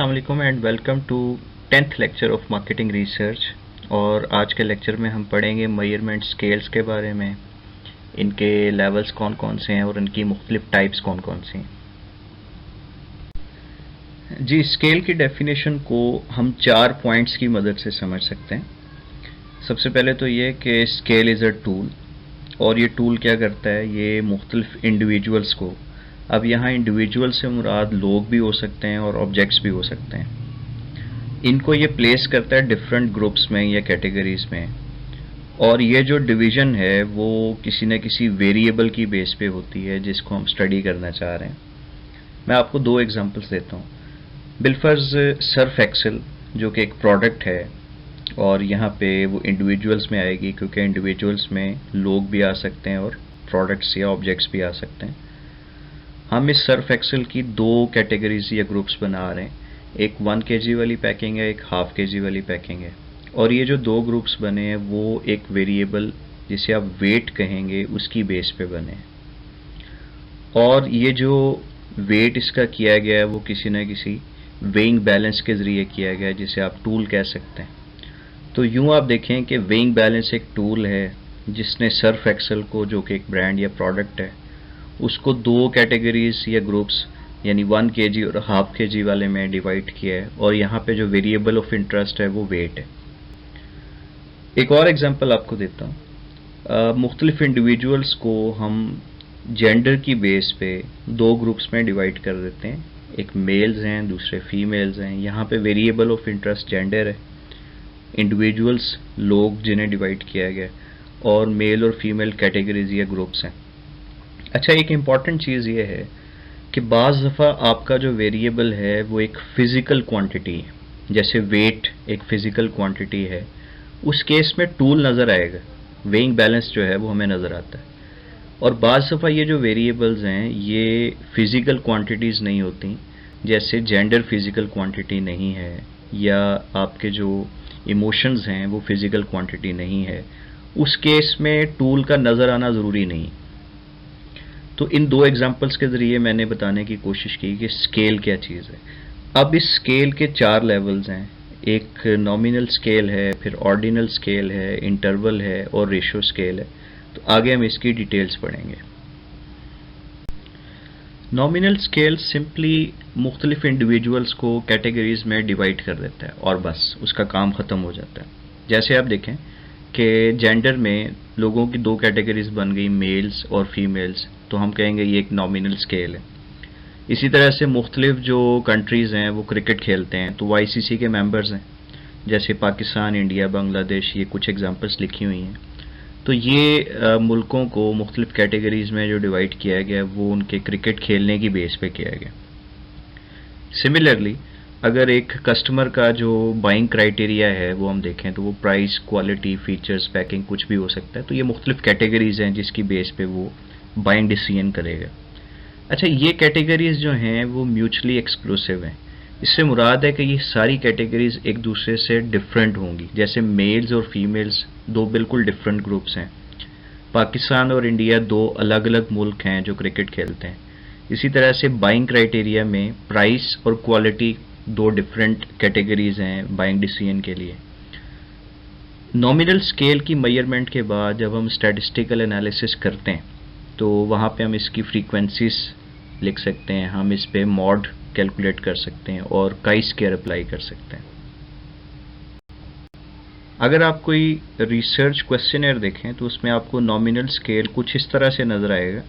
अस्सलाम वालेकुम and welcome to 10th lecture of marketing research. और आज के लेक्चर में हम पढ़ेंगे मेजरमेंट स्केल्स के बारे में, इनके लेवल्स कौन कौन से हैं और इनकी मुख्तलिफ टाइप्स कौन कौन सी हैं। जी, स्केल की डेफिनेशन को हम 4 पॉइंट्स की मदद से समझ सकते हैं। सबसे पहले तो ये कि स्केल इज़ अ टूल, और ये टूल क्या करता है, ये मुख्तलिफ इंडिविजुअल्स को, अब यहाँ इंडिविजुअल से मुराद लोग भी हो सकते हैं और ऑब्जेक्ट्स भी हो सकते हैं, इनको ये प्लेस करता है डिफरेंट ग्रुप्स में या कैटेगरीज में। और ये जो डिवीज़न है वो किसी न किसी वेरिएबल की बेस पे होती है जिसको हम स्टडी करना चाह रहे हैं। मैं आपको 2 एग्जांपल्स देता हूँ। बिलफर्ज सर्फ एक्सेल जो कि एक प्रोडक्ट है, और यहाँ पे वो इंडिविजुअल्स में आएगी क्योंकि इंडिविजुअल्स में लोग भी आ सकते हैं और प्रोडक्ट्स या ऑब्जेक्ट्स भी आ सकते हैं। हम इस सर्फ एक्सेल की 2 कैटेगरीज या ग्रुप्स बना रहे हैं, एक 1 kg वाली पैकिंग है, एक हाफ kg वाली पैकिंग है। और ये जो 2 ग्रुप्स बने हैं वो एक वेरिएबल जिसे आप वेट कहेंगे उसकी बेस पे बने हैं, और ये जो वेट इसका किया गया है वो किसी न किसी वेइंग बैलेंस के ज़रिए किया गया है जिसे आप टूल कह सकते हैं। तो यूँ आप देखें कि वेइंग बैलेंस एक टूल है जिसने सर्फ एक्सेल को, जो कि एक ब्रांड या प्रोडक्ट है, उसको 2 कैटेगरीज या ग्रुप्स यानी 1 kg और हाफ kg वाले में डिवाइड किया है, और यहाँ पे जो वेरिएबल ऑफ इंटरेस्ट है वो वेट है। एक और एग्जांपल आपको देता हूँ। मुख्तलिफ इंडिविजुअल्स को हम जेंडर की बेस पे 2 ग्रुप्स में डिवाइड कर देते हैं, एक मेल्स हैं दूसरे फीमेल्स हैं। यहाँ पे वेरिएबल ऑफ इंटरेस्ट जेंडर है, इंडिविजुअल्स लोग जिन्हें डिवाइड किया गया, और मेल और फीमेल कैटेगरीज या ग्रुप्स हैं। अच्छा, एक इम्पॉर्टेंट चीज़ ये है कि बाज़ दफ़ा आपका जो वेरिएबल है वो एक फ़िज़िकल क्वांटिटी है, जैसे वेट एक फ़िज़िकल क्वांटिटी है, उस केस में टूल नज़र आएगा, वेइंग बैलेंस जो है वो हमें नज़र आता है। और बाज़ दफ़ा ये जो वेरिएबल्स हैं ये फ़िज़िकल क्वांटिटीज़ नहीं होती, जैसे जेंडर फ़िज़िकल क्वांटिटी नहीं है, या आपके जो इमोशंस हैं वो फ़िज़िकल क्वांटिटी नहीं है, उस केस में टूल का नज़र आना ज़रूरी नहीं। तो इन 2 एग्जांपल्स के ज़रिए मैंने बताने की कोशिश की कि स्केल क्या चीज़ है। अब इस स्केल के 4 लेवल्स हैं, एक नॉमिनल स्केल है, फिर ऑर्डिनल स्केल है, इंटरवल है और रेशो स्केल है। तो आगे हम इसकी डिटेल्स पढ़ेंगे। नॉमिनल स्केल सिंपली मुख्तलिफ इंडिविजुअल्स को कैटेगरीज में डिवाइड कर देता है और बस उसका काम ख़त्म हो जाता है। जैसे आप देखें कि जेंडर में लोगों की 2 कैटेगरीज बन गई, मेल्स और फीमेल्स, तो हम कहेंगे ये एक नॉमिनल स्केल है। इसी तरह से मुख्तलिफ जो कंट्रीज़ हैं वो क्रिकेट खेलते हैं, तो YCC के मेंबर्स हैं, जैसे पाकिस्तान, इंडिया, बांग्लादेश, ये कुछ एग्जांपल्स लिखी हुई हैं। तो ये मुल्कों को मुख्तलिफ कैटेगरीज में जो डिवाइड किया गया वो उनके क्रिकेट खेलने की बेस पे किया गया। सिमिलरली अगर एक कस्टमर का जो बाइंग क्राइटेरिया है वो हम देखें तो वो प्राइस, क्वालिटी, फीचर्स, पैकिंग कुछ भी हो सकता है। तो ये मुख्तलिफ कैटेगरीज हैं जिसकी बेस पे वो बाइंग डिसीजन करेगा। अच्छा, ये कैटेगरीज जो हैं वो म्यूचुअली एक्सक्लूसिव हैं। इससे मुराद है कि ये सारी कैटेगरीज एक दूसरे से डिफरेंट होंगी। जैसे मेल्स और फीमेल्स 2 बिल्कुल डिफरेंट ग्रुप्स हैं, पाकिस्तान और इंडिया 2 अलग अलग मुल्क हैं जो क्रिकेट खेलते हैं। इसी तरह से बाइंग क्राइटेरिया में प्राइस और क्वालिटी 2 डिफरेंट कैटेगरीज हैं बाइंग डिसीजन के लिए। नॉमिनल स्केल की मेजरमेंट के बाद जब हम स्टैटिस्टिकल एनालिसिस करते हैं तो वहाँ पे हम इसकी फ्रीक्वेंसीज लिख सकते हैं, हम इस पे मॉड कैलकुलेट कर सकते हैं और काई स्क्वायर अप्लाई कर सकते हैं। अगर आप कोई रिसर्च क्वेश्चनर देखें तो उसमें आपको नॉमिनल स्केल कुछ इस तरह से नज़र आएगा।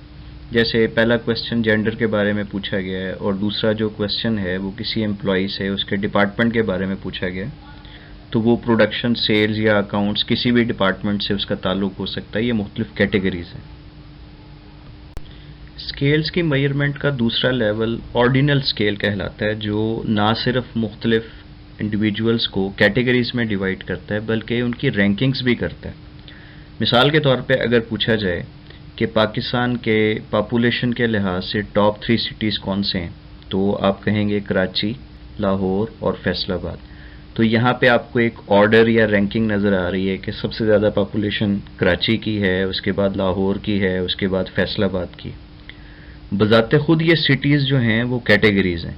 जैसे पहला क्वेश्चन जेंडर के बारे में पूछा गया है, और दूसरा जो क्वेश्चन है वो किसी एम्प्लॉई से उसके डिपार्टमेंट के बारे में पूछा गया है, तो वो प्रोडक्शन, सेल्स या अकाउंट्स, किसी भी डिपार्टमेंट से उसका ताल्लुक हो सकता है। ये मुख्तलिफ कैटेगरीज हैं। स्केल्स की मेजरमेंट का दूसरा लेवल ऑर्डिनल स्केल कहलाता है, जो ना सिर्फ मुख्तलिफ इंडिविजुअल्स को कैटेगरीज में डिवाइड करता है बल्कि उनकी रैंकिंग्स भी करता है। मिसाल के तौर पे अगर पूछा जाए कि पाकिस्तान के पॉपुलेशन के लिहाज से टॉप 3 सिटीज़ कौन से हैं, तो आप कहेंगे कराची, लाहौर और फैसलाबाद। तो यहाँ पे आपको एक ऑर्डर या रैंकिंग नज़र आ रही है कि सबसे ज़्यादा पॉपुलेशन कराची की है, उसके बाद लाहौर की है, उसके बाद फैसलाबाद की। बज़ाते खुद ये सिटीज़ जो हैं वो कैटेगरीज़ हैं,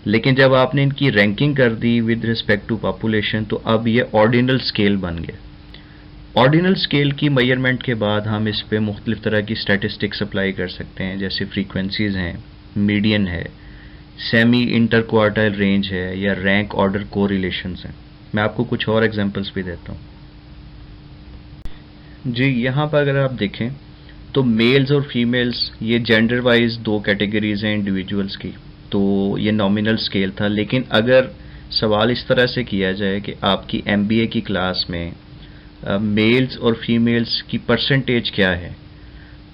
लेकिन जब आपने इनकी रैंकिंग कर दी विद रिस्पेक्ट टू पॉपुलेशन तो अब ये ऑर्डिनल स्केल बन गया। ऑर्डिनल स्केल की मेजरमेंट के बाद हम इस पे मुख्तलिफ तरह की स्टैटिस्टिक्स अप्लाई कर सकते हैं, जैसे फ्रीक्वेंसीज हैं, मीडियन है, सेमी इंटर क्वार्टाइल रेंज है, या रैंक ऑर्डर कोरिलेशंस हैं। मैं आपको कुछ और एग्जांपल्स भी देता हूँ। जी, यहाँ पर अगर आप देखें तो मेल्स और फीमेल्स ये जेंडर वाइज दो कैटेगरीज हैं इंडिविजुअल्स की, तो ये नॉमिनल स्केल था। लेकिन अगर सवाल इस तरह से किया जाए कि आपकी एमबीए की क्लास में मेल्स और फीमेल्स की परसेंटेज क्या है,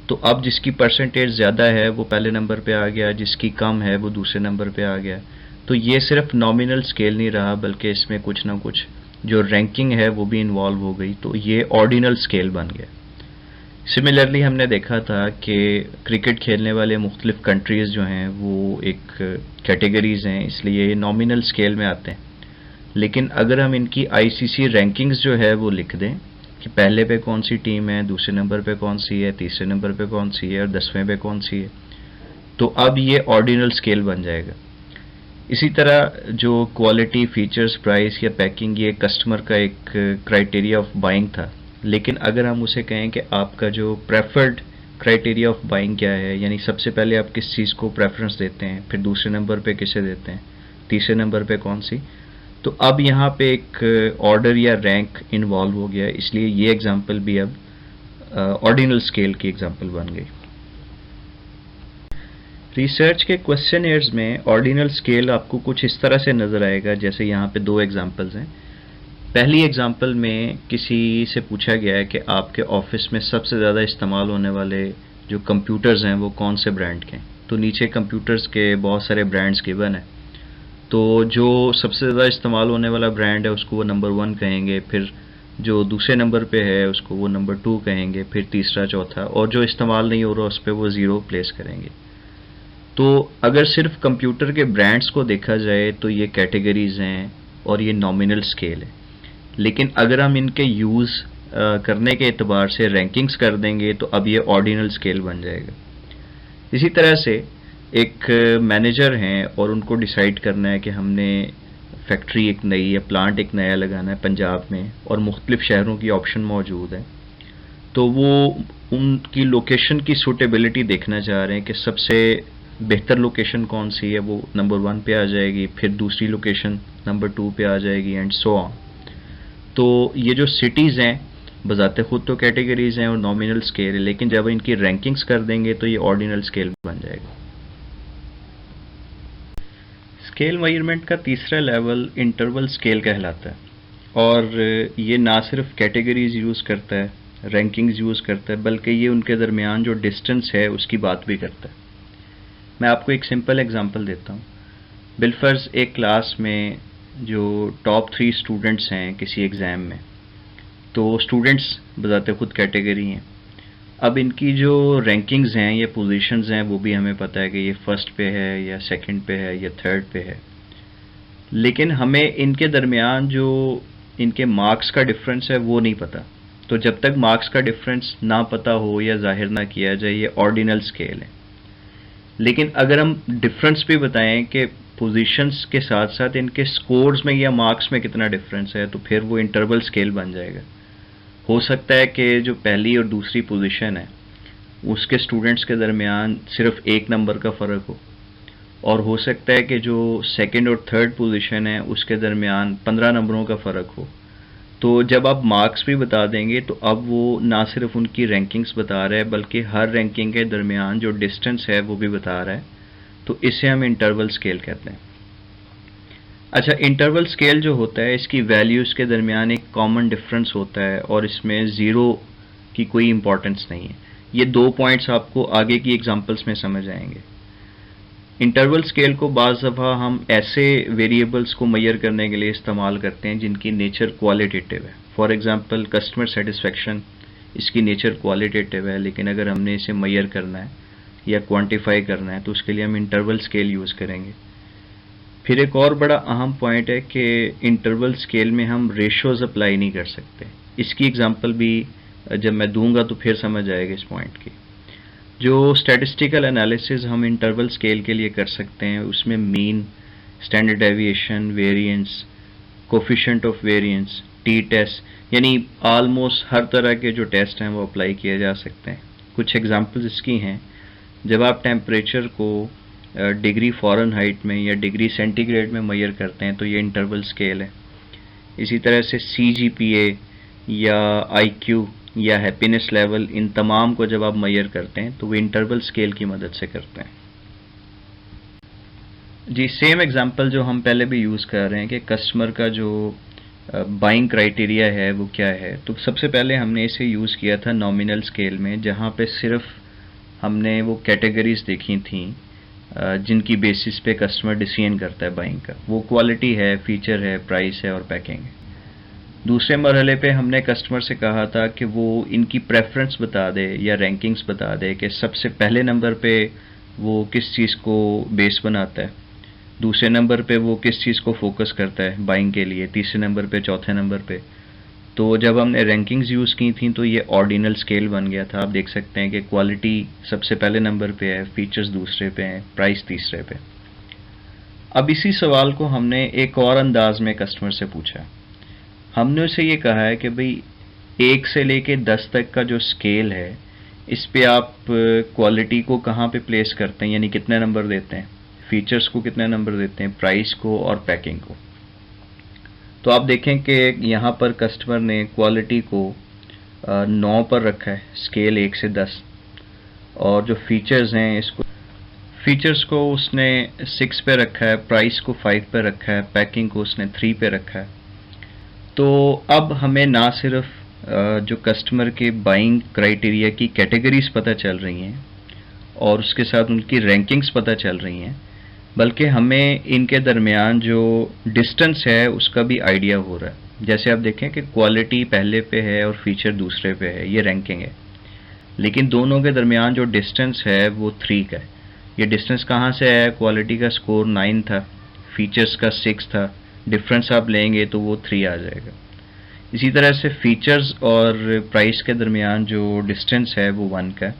तो अब जिसकी परसेंटेज ज़्यादा है वो पहले नंबर पे आ गया, जिसकी कम है वो दूसरे नंबर पे आ गया। तो ये सिर्फ नॉमिनल स्केल नहीं रहा, बल्कि इसमें कुछ ना कुछ जो रैंकिंग है वो भी इन्वॉल्व हो गई, तो ये ऑर्डिनल स्केल बन गया। सिमिलरली हमने देखा था कि क्रिकेट खेलने वाले मुख्तलिफ कंट्रीज़ जो हैं वो एक कैटेगरीज़ हैं, इसलिए ये नॉमिनल स्केल में आते हैं। लेकिन अगर हम इनकी आईसीसी रैंकिंग्स जो है वो लिख दें कि पहले पे कौन सी टीम है, दूसरे नंबर पे कौन सी है, तीसरे नंबर पे कौन सी है और 10वें पे कौन सी है, तो अब ये ऑर्डिनल स्केल बन जाएगा। इसी तरह जो क्वालिटी, फीचर्स, प्राइस या पैकिंग, ये कस्टमर का एक क्राइटेरिया ऑफ बाइंग था। लेकिन अगर हम उसे कहें कि आपका जो प्रेफर्ड क्राइटेरिया ऑफ बाइंग क्या है, यानी सबसे पहले आप किस चीज़ को प्रेफरेंस देते हैं, फिर दूसरे नंबर पे किसे देते हैं, तीसरे नंबर पे कौन सी, तो अब यहाँ पे एक ऑर्डर या रैंक इन्वॉल्व हो गया, इसलिए ये एग्जांपल भी अब ऑर्डिनल स्केल की एग्जांपल बन गई। रिसर्च के क्वेश्चनर्स में ऑर्डिनल स्केल आपको कुछ इस तरह से नज़र आएगा, जैसे यहाँ पे दो एग्जांपल्स हैं। पहली एग्जांपल में किसी से पूछा गया है कि आपके ऑफिस में सबसे ज़्यादा इस्तेमाल होने वाले जो कंप्यूटर्स हैं वो कौन से ब्रांड के हैं, तो नीचे कंप्यूटर्स के बहुत सारे ब्रांड्स गिवन है। तो जो सबसे ज़्यादा इस्तेमाल होने वाला ब्रांड है उसको वो नंबर 1 कहेंगे, फिर जो दूसरे नंबर पे है उसको वो नंबर 2 कहेंगे, फिर तीसरा, चौथा, और जो इस्तेमाल नहीं हो रहा उस पर वो 0 प्लेस करेंगे। तो अगर सिर्फ कंप्यूटर के ब्रांड्स को देखा जाए तो ये कैटेगरीज हैं और ये नॉमिनल स्केल है। लेकिन अगर हम इनके यूज़ करने के एतबार से रैंकिंग्स कर देंगे तो अब ये ऑर्डिनल स्केल बन जाएगा। इसी तरह से एक मैनेजर हैं और उनको डिसाइड करना है कि हमने फैक्ट्री एक नई या प्लांट एक नया लगाना है पंजाब में और मुख्तलिफ शहरों की ऑप्शन मौजूद है, तो वो उनकी लोकेशन की सूटेबिलिटी देखना चाह रहे हैं कि सबसे बेहतर लोकेशन कौन सी है, वो नंबर 1 पे आ जाएगी, फिर दूसरी लोकेशन नंबर 2 पे आ जाएगी, एंड सो ऑन। तो ये जो सिटीज़ हैं बजाते खुद तो कैटेगरीज हैं और नॉमिनल स्केल है, लेकिन जब इनकी रैंकिंग्स कर देंगे तो ये ऑर्डिनल स्केल बन जाएगा। स्केल मेजरमेंट का तीसरा लेवल इंटरवल स्केल कहलाता है, और ये ना सिर्फ कैटेगरीज यूज़ करता है, रैंकिंग्स यूज़ करता है, बल्कि ये उनके दरमियान जो डिस्टेंस है उसकी बात भी करता है। मैं आपको एक सिंपल एग्जांपल देता हूँ। बिलफर्ज एक क्लास में जो टॉप 3 स्टूडेंट्स हैं किसी एग्ज़ाम में, तो स्टूडेंट्स बजाते खुद कैटेगरी हैं। अब इनकी जो रैंकिंग्स हैं या पोजीशंस हैं वो भी हमें पता है कि ये फर्स्ट पे है या सेकंड पे है या थर्ड पे है, लेकिन हमें इनके दरमियान जो इनके मार्क्स का डिफरेंस है वो नहीं पता। तो जब तक मार्क्स का डिफरेंस ना पता हो या जाहिर ना किया जाए ये ऑर्डिनल स्केल है। लेकिन अगर हम डिफरेंस भी बताएं कि पोजीशंस के साथ साथ इनके स्कोर्स में या मार्क्स में कितना डिफरेंस है, तो फिर वो इंटरवल स्केल बन जाएगा। हो सकता है कि जो पहली और दूसरी पोजीशन है उसके स्टूडेंट्स के दरमियान सिर्फ 1 नंबर का फ़र्क हो, और हो सकता है कि जो सेकंड और थर्ड पोजीशन है उसके दरमियान 15 नंबरों का फ़र्क हो। तो जब आप मार्क्स भी बता देंगे तो अब वो ना सिर्फ उनकी रैंकिंग्स बता रहा है बल्कि हर रैंकिंग के दरमियान जो डिस्टेंस है वो भी बता रहा है, तो इसे हम इंटरवल स्केल कहते हैं। अच्छा, इंटरवल स्केल जो होता है इसकी वैल्यूज़ के दरमियान एक कॉमन डिफरेंस होता है और इसमें ज़ीरो की कोई इंपॉर्टेंस नहीं है। ये 2 पॉइंट्स आपको आगे की एग्जांपल्स में समझ आएंगे। इंटरवल स्केल को बाज़ दफ़ा हम ऐसे वेरिएबल्स को मेजर करने के लिए इस्तेमाल करते हैं जिनकी नेचर क्वालिटेटिव है। फॉर एग्जांपल कस्टमर सेटिस्फेक्शन, इसकी नेचर क्वालिटेटिव है, लेकिन अगर हमने इसे मेजर करना है या क्वांटिफाई करना है तो उसके लिए हम इंटरवल स्केल यूज़ करेंगे। फिर एक और बड़ा अहम पॉइंट है कि इंटरवल स्केल में हम रेशोज़ अप्लाई नहीं कर सकते। इसकी एग्जांपल भी जब मैं दूंगा तो फिर समझ आएगा इस पॉइंट की। जो स्टैटिस्टिकल एनालिसिस हम इंटरवल स्केल के लिए कर सकते हैं उसमें mean standard deviation, variance, coefficient of variance, T test, यानी ऑलमोस्ट हर तरह के जो टेस्ट हैं वो अप्लाई किए जा सकते हैं। कुछ एग्जांपल्स इसकी हैं, जब आप टेम्परेचर को डिग्री फ़ारेनहाइट में या डिग्री सेंटीग्रेड में मेजर करते हैं तो ये इंटरवल स्केल है। इसी तरह से CGPA या IQ या हैप्पीनेस लेवल, इन तमाम को जब आप मेजर करते हैं तो वो इंटरवल स्केल की मदद से करते हैं। जी, सेम एग्जांपल जो हम पहले भी यूज़ कर रहे हैं कि कस्टमर का जो बाइंग क्राइटेरिया है वो क्या है, तो सबसे पहले हमने इसे यूज़ किया था नॉमिनल स्केल में, जहाँ पे सिर्फ हमने वो कैटेगरीज देखी थी जिनकी बेसिस पे कस्टमर डिसीजन करता है बाइंग का। वो क्वालिटी है, फीचर है, प्राइस है और पैकिंग है। दूसरे मरहले पे हमने कस्टमर से कहा था कि वो इनकी प्रेफरेंस बता दे या रैंकिंग्स बता दे कि सबसे पहले नंबर पे वो किस चीज़ को बेस बनाता है, दूसरे नंबर पे वो किस चीज़ को फोकस करता है बाइंग के लिए, तीसरे नंबर पे, चौथे नंबर पे। तो जब हमने रैंकिंग्स यूज़ की थी तो ये ऑर्डिनल स्केल बन गया था। आप देख सकते हैं कि क्वालिटी सबसे पहले नंबर पे है, फीचर्स दूसरे पे हैं, प्राइस तीसरे पे। अब इसी सवाल को हमने एक और अंदाज में कस्टमर से पूछा। हमने उसे ये कहा है कि भाई 1 से लेके 10 तक का जो स्केल है, इस पे आप क्वालिटी को कहाँ पे प्लेस करते हैं, यानी कितने नंबर देते हैं, फीचर्स को कितने नंबर देते हैं, प्राइस को और पैकिंग को। तो आप देखें कि यहाँ पर कस्टमर ने क्वालिटी को 9 पर रखा है, स्केल 1 से 10, और जो फीचर्स हैं इसको, फीचर्स को उसने 6 पे रखा है, प्राइस को 5 पे रखा है, पैकिंग को उसने 3 पे रखा है। तो अब हमें ना सिर्फ जो कस्टमर के बाइंग क्राइटेरिया की कैटेगरीज पता चल रही हैं और उसके साथ उनकी रैंकिंग्स पता चल रही हैं, बल्कि हमें इनके दरमियान जो डिस्टेंस है उसका भी आइडिया हो रहा है। जैसे आप देखें कि क्वालिटी पहले पे है और फीचर दूसरे पे है, ये रैंकिंग है, लेकिन दोनों के दरमियान जो डिस्टेंस है वो 3 का है। ये डिस्टेंस कहाँ से है? क्वालिटी का स्कोर 9 था, फीचर्स का 6 था, डिफरेंस आप लेंगे तो वो 3 आ जाएगा। इसी तरह से फीचर्स और प्राइस के दरमियान जो डिस्टेंस है वो 1 का है,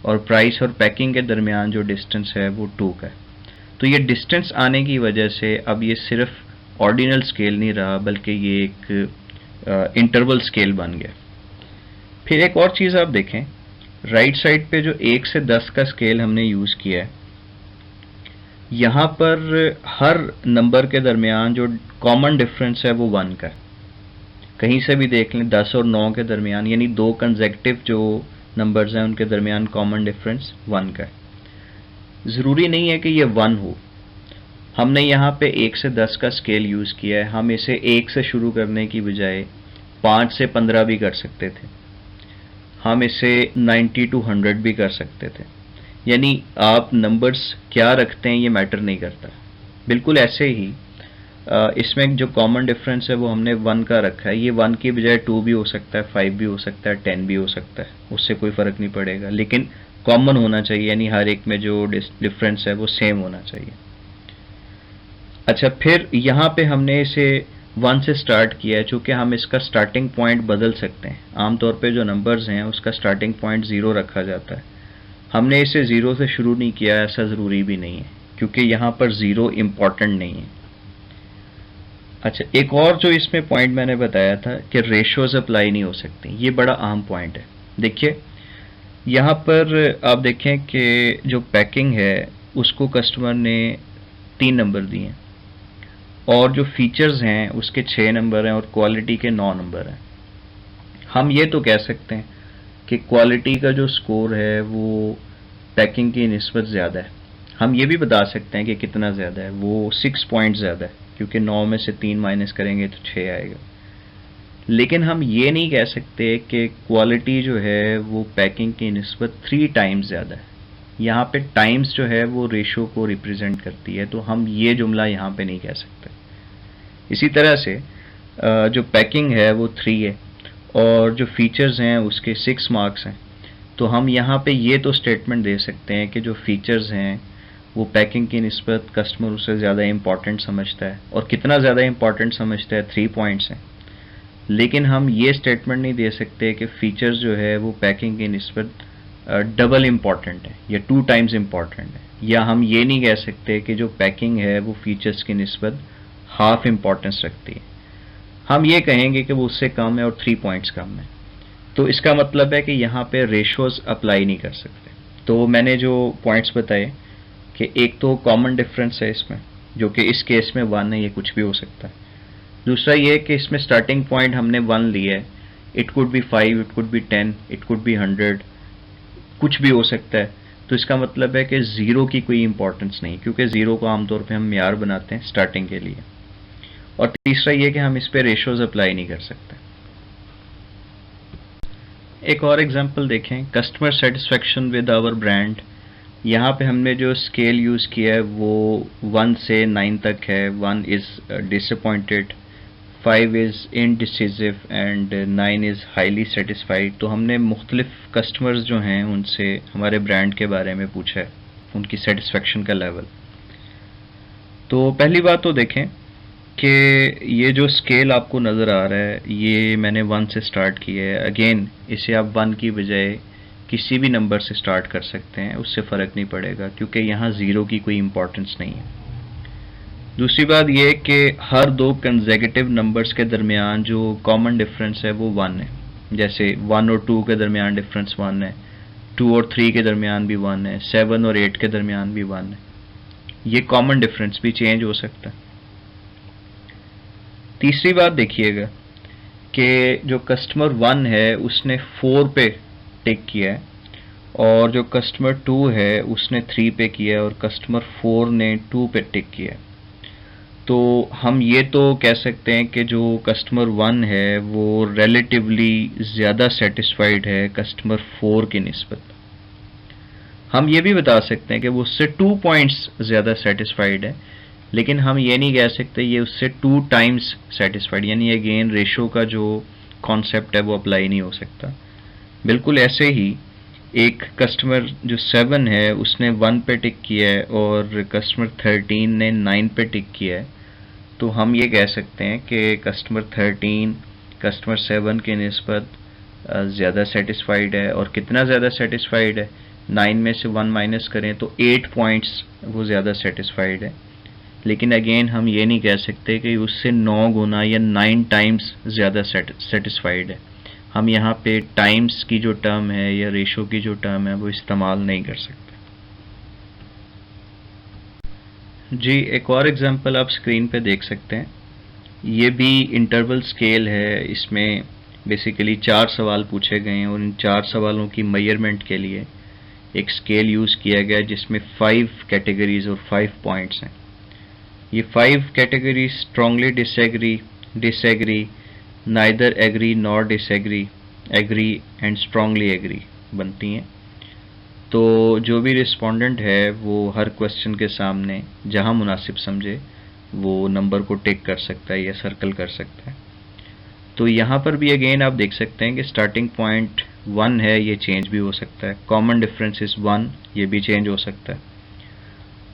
और प्राइस और पैकिंग के दरमियान जो डिस्टेंस है वो 2 का है। तो ये डिस्टेंस आने की वजह से अब ये सिर्फ ऑर्डिनल स्केल नहीं रहा, बल्कि ये एक इंटरवल स्केल बन गया। फिर एक और चीज़ आप देखें, राइट साइड पे जो 1 से 10 का स्केल हमने यूज़ किया है, यहाँ पर हर नंबर के दरमियान जो कॉमन डिफरेंस है वो 1 का है। कहीं से भी देख लें, 10 और 9 के दरमियान, यानी 2 कंसेक्टिव जो नंबर्स हैं उनके दरमियान कॉमन डिफरेंस 1 का है। ज़रूरी नहीं है कि ये 1 हो। हमने यहाँ पे 1 से 10 का स्केल यूज़ किया है, हम इसे 1 से शुरू करने की बजाय 5 से 15 भी कर सकते थे, हम इसे 90 to 100 भी कर सकते थे। यानी आप नंबर्स क्या रखते हैं ये मैटर नहीं करता। बिल्कुल ऐसे ही इसमें जो कॉमन डिफरेंस है वो हमने 1 का रखा है। ये 1 की बजाय 2 भी हो सकता है, 5 भी हो सकता है, 10 भी हो सकता है, उससे कोई फ़र्क नहीं पड़ेगा, लेकिन कॉमन होना चाहिए, यानी हर एक में जो डिफरेंस है वो सेम होना चाहिए। अच्छा, फिर यहाँ पे हमने इसे 1 से स्टार्ट किया है, चूँकि हम इसका स्टार्टिंग पॉइंट बदल सकते हैं। आमतौर पे जो नंबर्स हैं उसका स्टार्टिंग पॉइंट 0 रखा जाता है। हमने इसे 0 से शुरू नहीं किया, ऐसा ज़रूरी भी नहीं है, क्योंकि यहाँ पर 0 इम्पॉर्टेंट नहीं है। अच्छा, एक और जो इसमें पॉइंट मैंने बताया था कि रेशोज़ अप्लाई नहीं हो सकती, ये बड़ा अहम पॉइंट है। देखिए यहाँ पर आप देखें कि जो पैकिंग है उसको कस्टमर ने 3 नंबर दिए हैं, और जो फीचर्स हैं उसके 6 नंबर हैं, और क्वालिटी के 9 नंबर हैं। हम ये तो कह सकते हैं कि क्वालिटी का जो स्कोर है वो पैकिंग की निस्बत ज़्यादा है। हम ये भी बता सकते हैं कि कितना ज़्यादा है, वो 6 पॉइंट ज़्यादा है, क्योंकि 9 में से 3 माइनस करेंगे तो 6 आएगा। लेकिन हम ये नहीं कह सकते कि क्वालिटी जो है वो पैकिंग की निस्बत 3 टाइम्स ज़्यादा है। यहाँ पे टाइम्स जो है वो रेशो को रिप्रेजेंट करती है, तो हम ये जुमला यहाँ पे नहीं कह सकते। इसी तरह से जो पैकिंग है वो 3 है, और जो फीचर्स हैं उसके 6 मार्क्स हैं, तो हम यहाँ पे ये तो स्टेटमेंट दे सकते हैं कि जो फीचर्स हैं वो पैकिंग की निस्बत कस्टमर उससे ज़्यादा इम्पॉर्टेंट समझता है, और कितना ज़्यादा इम्पॉर्टेंट समझता है, 3 पॉइंट्स हैं। लेकिन हम ये स्टेटमेंट नहीं दे सकते कि फीचर्स जो है वो पैकिंग की निस्बत डबल इम्पॉर्टेंट है या 2 टाइम्स इम्पॉर्टेंट है। या हम ये नहीं कह सकते कि जो पैकिंग है वो फीचर्स की निस्बत हाफ इम्पोर्टेंस रखती है। हम ये कहेंगे कि वो उससे कम है और 3 पॉइंट्स कम है। तो इसका मतलब है कि यहाँ पे रेशोज अप्लाई नहीं कर सकते। तो मैंने जो पॉइंट्स बताए कि एक तो कॉमन डिफरेंस है इसमें, जो कि इस केस में 1 है, ये कुछ भी हो सकता है। दूसरा ये कि इसमें स्टार्टिंग पॉइंट हमने 1 लिया है, it could be 5, it could be 10, it could be 100, कुछ भी हो सकता है। तो इसका मतलब है कि ज़ीरो की कोई इंपॉर्टेंस नहीं, क्योंकि ज़ीरो को आमतौर पे हम म्यार बनाते हैं स्टार्टिंग के लिए। और तीसरा ये कि हम इस पे रेशोज अप्लाई नहीं कर सकते। एक और एग्जांपल देखें, customer satisfaction with our brand. यहाँ पे हमने जो स्केल यूज़ किया है वो 1 से 9 तक है। 1 is disappointed, 5 is indecisive and 9 is highly satisfied. तो हमने मुख्तलिफ कस्टमर्स जो हैं उनसे हमारे ब्रांड के बारे में पूछा है, उनकी सेटिस्फेक्शन का लेवल। तो पहली बात तो देखें कि ये जो स्केल आपको नज़र आ रहा है ये मैंने 1 से स्टार्ट किया है। अगेन इसे आप 1 की बजाय किसी भी नंबर से स्टार्ट कर सकते हैं, उससे फ़र्क नहीं पड़ेगा, क्योंकि यहाँ ज़ीरो की कोई इम्पोर्टेंस नहीं है। दूसरी बात यह कि हर दो कंसेक्यूटिव नंबर्स के दरमियान जो कॉमन डिफरेंस है वो 1 है। जैसे 1 और 2 के दरमियान डिफरेंस 1 है, 2 और 3 के दरमियान भी 1 है, 7 और 8 के दरमियान भी 1 है। ये कॉमन डिफरेंस भी चेंज हो सकता है। तीसरी बात देखिएगा कि जो कस्टमर 1 है उसने 4 पे टिक किया है, और जो कस्टमर 2 है उसने 3 पे किया है, और कस्टमर 4 ने 2 पे टिक किया है। तो हम ये तो कह सकते हैं कि जो कस्टमर 1 है वो रिलेटिवली ज़्यादा सेटिस्फाइड है कस्टमर 4 की निस्बत। हम ये भी बता सकते हैं कि वो उससे 2 पॉइंट्स ज़्यादा सेटिस्फाइड है, लेकिन हम ये नहीं कह सकते ये उससे 2 टाइम्स सेटिस्फाइड, यानी अगेन रेशो का जो कॉन्सेप्ट है वो अप्लाई नहीं हो सकता। बिल्कुल ऐसे ही एक कस्टमर जो 7 है उसने 1 पे टिक किया है और कस्टमर 13 ने 9 पे टिक किया है। तो हम ये कह सकते हैं कि कस्टमर 13 कस्टमर 7 की निस्बत ज़्यादा सेटिस्फाइड है। और कितना ज़्यादा सेटिस्फाइड है, 9 में से 1 माइनस करें तो 8 पॉइंट्स वो ज़्यादा सेटिस्फाइड है। लेकिन अगेन हम ये नहीं कह सकते कि उससे 9 गुना या 9 टाइम्स ज़्यादा सेटिस्फाइड है। हम यहाँ पे टाइम्स की जो टर्म है या रेशो की जो टर्म है वो इस्तेमाल नहीं कर सकते। जी, एक और एग्जांपल आप स्क्रीन पे देख सकते हैं। ये भी इंटरवल स्केल है। इसमें बेसिकली 4 सवाल पूछे गए हैं और इन 4 सवालों की मेजरमेंट के लिए एक स्केल यूज़ किया गया जिसमें 5 कैटेगरीज और 5 पॉइंट्स हैं। ये 5 categories strongly disagree, disagree, neither agree nor disagree, agree and strongly agree बनती हैं। तो जो भी रिस्पोंडेंट है वो हर क्वेश्चन के सामने जहां मुनासिब समझे वो नंबर को टिक कर सकता है या सर्कल कर सकता है। तो यहाँ पर भी अगेन आप देख सकते हैं कि स्टार्टिंग पॉइंट 1 है, ये चेंज भी हो सकता है। कॉमन डिफरेंस इज 1, ये भी चेंज हो सकता है।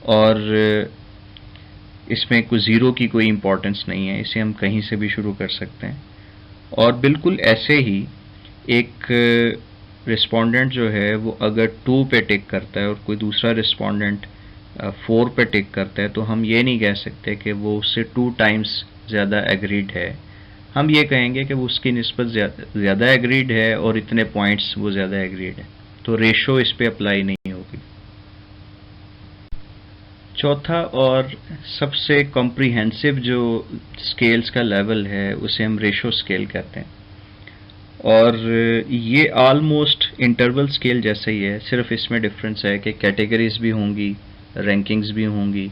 और इसमें कोई ज़ीरो की कोई इम्पोर्टेंस नहीं है, इसे हम कहीं से भी शुरू कर सकते हैं। और बिल्कुल ऐसे ही एक रिस्पोंडेंट जो है वो अगर 2 पे टिक करता है और कोई दूसरा रिस्पोंडेंट 4 पे टिक करता है, तो हम ये नहीं कह सकते कि वो उससे 2 टाइम्स ज़्यादा एग्रीड है। हम ये कहेंगे कि वो उसकी निस्बत ज़्यादा एग्रीड है और इतने पॉइंट्स वो ज़्यादा एग्रीड है। तो रेशो इस पे अप्लाई नहीं होगी। चौथा और सबसे कॉम्प्रिहेंसिव जो स्केल्स का लेवल है उसे हम रेशो स्केल कहते हैं। और ये आलमोस्ट इंटरवल स्केल जैसा ही है, सिर्फ इसमें डिफरेंस है कि कैटेगरीज भी होंगी, रैंकिंग्स भी होंगी,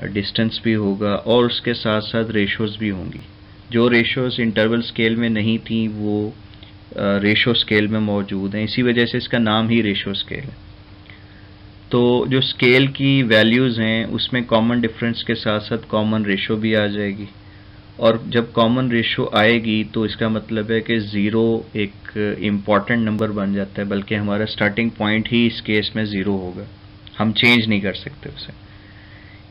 डिस्टेंस भी होगा और उसके साथ साथ रेशोज़ भी होंगी। जो रेशोज़ इंटरवल स्केल में नहीं थी वो रेशो स्केल में मौजूद हैं, इसी वजह से इसका नाम ही रेशो स्केल है। तो जो स्केल की वैल्यूज़ हैं उसमें कॉमन डिफरेंस के साथ साथ कॉमन रेशो भी आ जाएगी। और जब कॉमन रेशो आएगी तो इसका मतलब है कि ज़ीरो एक इम्पॉर्टेंट नंबर बन जाता है, बल्कि हमारा स्टार्टिंग पॉइंट ही इस केस में ज़ीरो होगा, हम चेंज नहीं कर सकते उसे।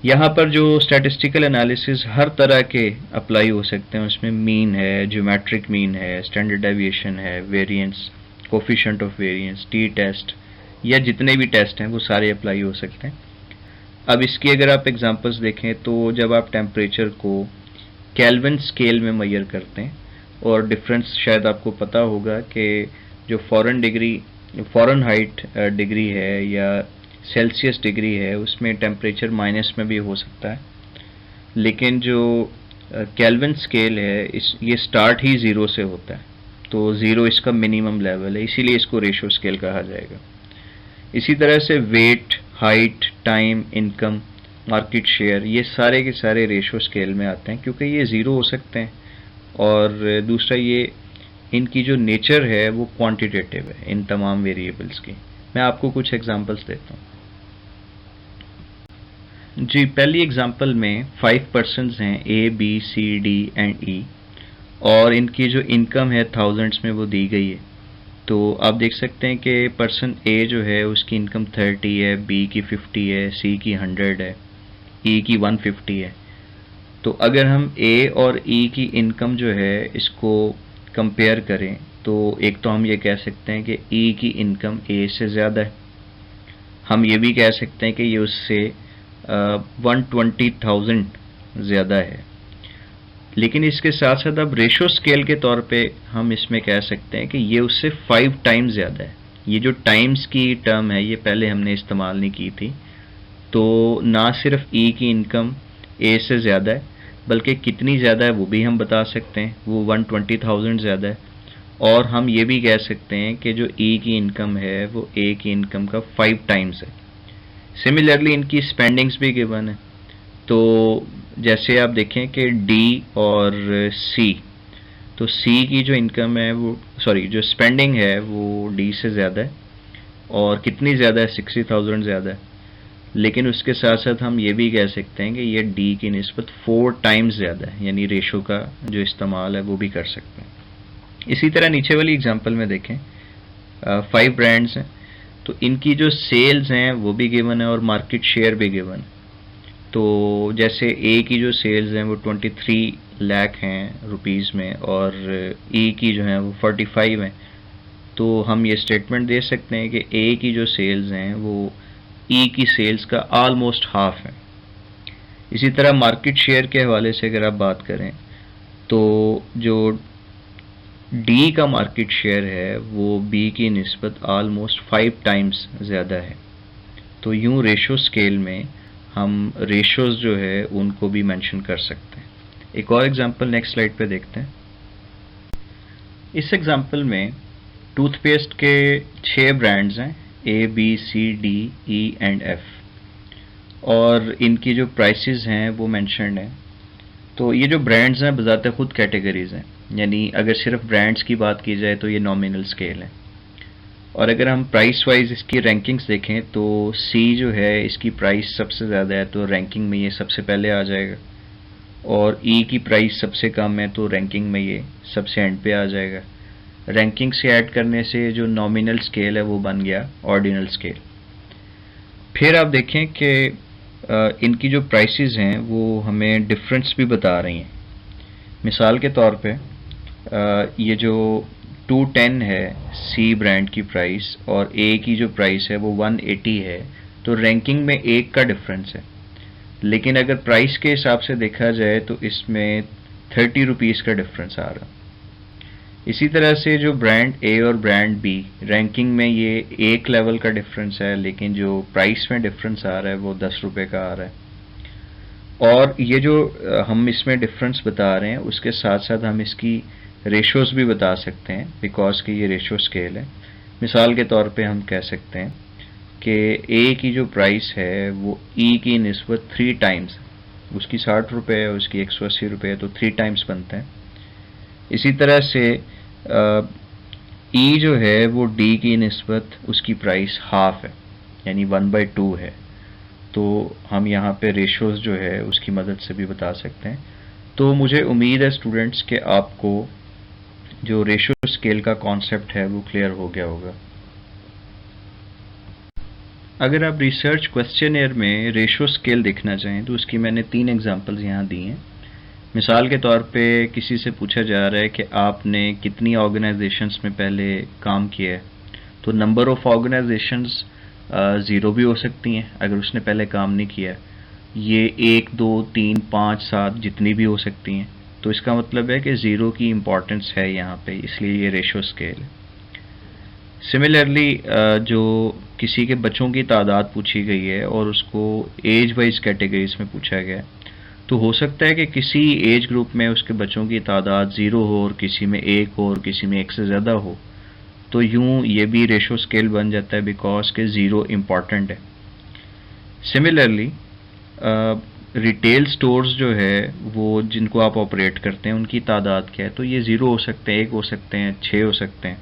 यहाँ पर जो स्टैटिस्टिकल एनालिसिस हर तरह के अप्लाई हो सकते हैं, उसमें मीन है, ज्योमेट्रिक मीन है, स्टैंडर्ड डेविएशन है, variance, coefficient of variance, T test या जितने भी टेस्ट हैं वो सारे अप्लाई हो सकते हैं। अब इसकी अगर आप एग्जांपल्स देखें तो जब आप टेम्परेचर को केल्विन स्केल में मेजर करते हैं, और डिफरेंस शायद आपको पता होगा कि जो फ़ॉरेनहाइट डिग्री है या सेल्सियस डिग्री है उसमें टेम्परेचर माइनस में भी हो सकता है, लेकिन जो केल्विन स्केल है ये स्टार्ट ही ज़ीरो से होता है, तो ज़ीरो इसका मिनिमम लेवल है, इसीलिए इसको रेशो स्केल कहा जाएगा। इसी तरह से weight, height, time, income, market share, ये सारे के सारे रेशो स्केल में आते हैं क्योंकि ये ज़ीरो हो सकते हैं, और दूसरा ये इनकी जो नेचर है वो क्वांटिटेटिव है इन तमाम वेरिएबल्स की। मैं आपको कुछ एग्जांपल्स देता हूँ। जी, पहली एग्जांपल में 5 पर्सन्स हैं A, B, C, D and ई, और इनकी जो इनकम है थाउजेंड्स में वो दी गई है। तो आप देख सकते हैं कि पर्सन ए जो है उसकी इनकम 30 है, बी की 50 है, सी की 100 है, ई की 150 है। तो अगर हम ए और ई की इनकम जो है इसको कंपेयर करें तो एक तो हम ये कह सकते हैं कि ई की इनकम ए से ज़्यादा है। हम ये भी कह सकते हैं कि ये उससे 120,000 ज़्यादा है। लेकिन इसके साथ साथ अब रेशो स्केल के तौर पे हम इसमें कह सकते हैं कि ये उससे 5 टाइम्स ज़्यादा है। ये जो टाइम्स की टर्म है ये पहले हमने इस्तेमाल नहीं की थी, तो ना सिर्फ ई की इनकम ए से ज़्यादा है बल्कि कितनी ज़्यादा है वो भी हम बता सकते हैं, वो 120,000 ज़्यादा है। और हम ये भी कह सकते हैं कि जो ई की इनकम है वो ए की इनकम का 5 टाइम्स है। सिमिलरली इनकी स्पेंडिंग्स भी गिवन है, तो जैसे आप देखें कि डी और सी, तो सी की जो इनकम है वो जो स्पेंडिंग है वो डी से ज़्यादा है, और कितनी ज़्यादा है, 60,000 ज़्यादा है। लेकिन उसके साथ साथ हम ये भी कह सकते हैं कि ये डी की निस्बत 4 टाइम्स ज़्यादा है, यानी रेशो का जो इस्तेमाल है वो भी कर सकते हैं। इसी तरह नीचे वाली एग्जांपल में देखें, 5 ब्रांड्स हैं, तो इनकी जो सेल्स हैं वो भी गिवन है और मार्केट शेयर भी गिवन है। तो जैसे ए की जो सेल्स हैं वो 23 लाख हैं रुपीज़ में, और ई की जो है वो 45 हैं। तो हम ये स्टेटमेंट दे सकते हैं कि ए की जो सेल्स हैं वो ई की सेल्स का ऑलमोस्ट हाफ है। इसी तरह मार्केट शेयर के हवाले से अगर आप बात करें तो जो डी का मार्केट शेयर है वो बी की निस्बत ऑलमोस्ट 5 टाइम्स ज़्यादा है। तो यूं रेशो स्केल में हम रेशोज़ जो है उनको भी मेंशन कर सकते हैं। एक और एग्जांपल नेक्स्ट स्लाइड पे देखते हैं। इस एग्जांपल में टूथपेस्ट के 6 ब्रांड्स हैं, A, B, C, D, E and F, और इनकी जो प्राइसेस हैं वो मेंशन्ड हैं। तो ये जो ब्रांड्स हैं बज़ाते खुद कैटेगरीज़ हैं, यानी अगर सिर्फ ब्रांड्स की बात की जाए तो ये नॉमिनल स्केल है, और अगर हम प्राइस वाइज इसकी रैंकिंग्स देखें तो सी जो है इसकी प्राइस सबसे ज़्यादा है तो रैंकिंग में ये सबसे पहले आ जाएगा, और ई की प्राइस सबसे कम है तो रैंकिंग में ये सबसे एंड पे आ जाएगा। रैंकिंग से ऐड करने से जो नॉमिनल स्केल है वो बन गया ऑर्डिनल स्केल। फिर आप देखें कि इनकी जो प्राइसेस हैं वो हमें डिफरेंस भी बता रही हैं। मिसाल के तौर पे ये जो 210 है सी ब्रांड की प्राइस और ए की जो प्राइस है वो 180 है, तो रैंकिंग में एक का डिफरेंस है। लेकिन अगर प्राइस के हिसाब से देखा जाए तो इसमें 30 रुपीज़ का डिफरेंस आ रहा। इसी तरह से जो ब्रांड ए और ब्रांड बी, रैंकिंग में ये एक लेवल का डिफरेंस है, लेकिन जो प्राइस में डिफरेंस आ रहा है वो 10 रुपये का आ रहा है। और ये जो हम इसमें डिफरेंस बता रहे हैं उसके साथ साथ हम इसकी रेशोज़ भी बता सकते हैं, बिकॉज कि ये रेशो स्केल है। मिसाल के तौर पे हम कह सकते हैं कि ए की जो प्राइस है वो ई की निस्बत 3 टाइम्स, उसकी 60 रुपये है, उसकी 180 रुपये है, तो 3 टाइम्स बनता है। इसी तरह से ई जो है वो डी की निस्बत उसकी प्राइस हाफ है, यानी 1/2 है। तो हम यहाँ पे रेशोज़ जो है उसकी मदद से भी बता सकते हैं। तो मुझे उम्मीद है स्टूडेंट्स कि आपको जो रेशो स्केल का कॉन्सेप्ट है वो क्लियर हो गया होगा। अगर आप रिसर्च क्वेश्चनर में रेशो स्केल देखना चाहें तो उसकी मैंने 3 एग्जांपल्स यहाँ दी हैं। मिसाल के तौर पे किसी से पूछा जा रहा है कि आपने कितनी ऑर्गेनाइजेशंस में पहले काम किया है, तो नंबर ऑफ ऑर्गेनाइजेशंस ज़ीरो भी हो सकती हैं अगर उसने पहले काम नहीं किया। ये 1, 2, 3, 5, 7 जितनी भी हो सकती हैं। तो इसका मतलब है कि ज़ीरो की इम्पोर्टेंस है यहाँ पे, इसलिए ये रेशो स्केल है। सिमिलरली जो किसी के बच्चों की तादाद पूछी गई है और उसको एज वाइज कैटेगरीज में पूछा गया है, तो हो सकता है कि किसी एज ग्रुप में उसके बच्चों की तादाद 0 हो और किसी में 1 हो और किसी में 1 से ज़्यादा हो। तो यूं ये भी रेशो स्केल बन जाता है बिकॉज के ज़ीरो इम्पॉर्टेंट है। सिमिलरली रिटेल स्टोर्स जो है वो जिनको आप ऑपरेट करते हैं उनकी तादाद क्या है, तो ये 0 हो सकते हैं, 1 हो सकते हैं, 6 हो सकते हैं।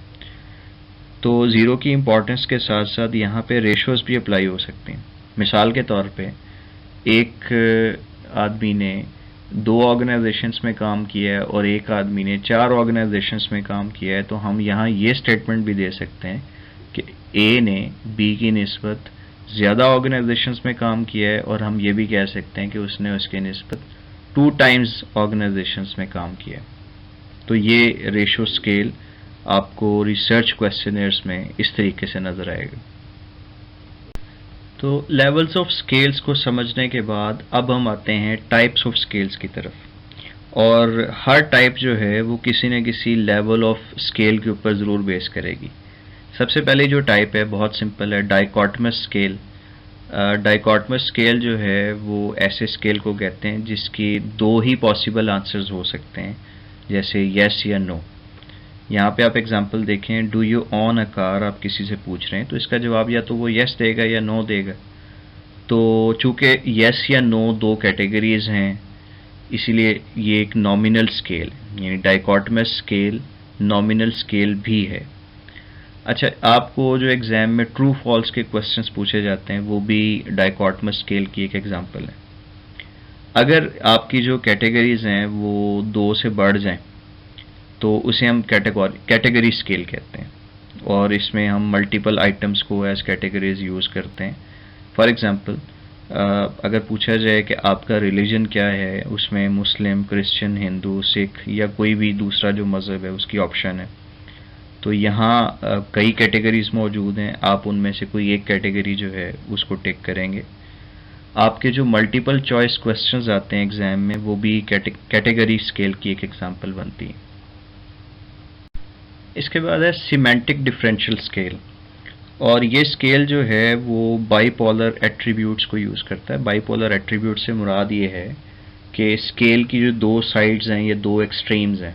तो ज़ीरो की इम्पोर्टेंस के साथ साथ यहाँ पे रेशोज़ भी अप्लाई हो सकते हैं। मिसाल के तौर पे एक आदमी ने 2 ऑर्गेनाइजेशंस में काम किया है और एक आदमी ने 4 ऑर्गेनाइजेशंस में काम किया है, तो हम यहाँ ये स्टेटमेंट भी दे सकते हैं कि ए ने बी की निस्बत ज़्यादा ऑर्गेनाइजेशंस में काम किया है, और हम ये भी कह सकते हैं कि उसने उसके निस्बत 2 टाइम्स ऑर्गेनाइजेशंस में काम किया है। तो ये रेशो स्केल आपको रिसर्च क्वेश्चनर्स में इस तरीके से नज़र आएगा। तो लेवल्स ऑफ स्केल्स को समझने के बाद अब हम आते हैं टाइप्स ऑफ स्केल्स की तरफ, और हर टाइप जो है वो किसी न किसी लेवल ऑफ स्केल के ऊपर ज़रूर बेस करेगी। सबसे पहले जो टाइप है बहुत सिंपल है, डाइकोटमस स्केल। डाइकोटमस स्केल जो है वो ऐसे स्केल को कहते हैं जिसकी 2 ही पॉसिबल आंसर्स हो सकते हैं, जैसे यस या नो। यहाँ पे आप एग्जांपल देखें, do you on a car, आप किसी से पूछ रहे हैं तो इसका जवाब या तो वो यस देगा या नो देगा। तो चूंकि यस या नो 2 कैटेगरीज हैं, इसीलिए ये एक नॉमिनल स्केल यानी डाइकोटमस स्केल नॉमिनल स्केल भी है। अच्छा, आपको जो एग्जाम में ट्रू फॉल्स के क्वेश्चंस पूछे जाते हैं वो भी डाइकोटमस स्केल की एक एग्जांपल है। अगर आपकी जो कैटेगरीज हैं वो 2 से बढ़ जाएं तो उसे हम कैटेगरी स्केल कहते हैं, और इसमें हम मल्टीपल आइटम्स को एज कैटेगरीज यूज़ करते हैं। फॉर एग्जांपल अगर पूछा जाए कि आपका रिलीजन क्या है, उसमें मुस्लिम, क्रिश्चियन, हिंदू, सिख या कोई भी दूसरा जो मज़हब है उसकी ऑप्शन है। तो यहाँ कई कैटेगरीज मौजूद हैं, आप उनमें से कोई एक कैटेगरी जो है उसको टिक करेंगे। आपके जो मल्टीपल चॉइस क्वेश्चंस आते हैं एग्जाम में वो भी कैटेगरी स्केल की एक एग्जांपल बनती है। इसके बाद है सिमेंटिक डिफरेंशियल स्केल, और ये स्केल जो है वो बाइपोलर एट्रीब्यूट्स को यूज़ करता है। बाइपोलर एट्रीब्यूट से मुराद ये है कि स्केल की जो 2 साइड्स हैं या 2 एक्सट्रीम्स हैं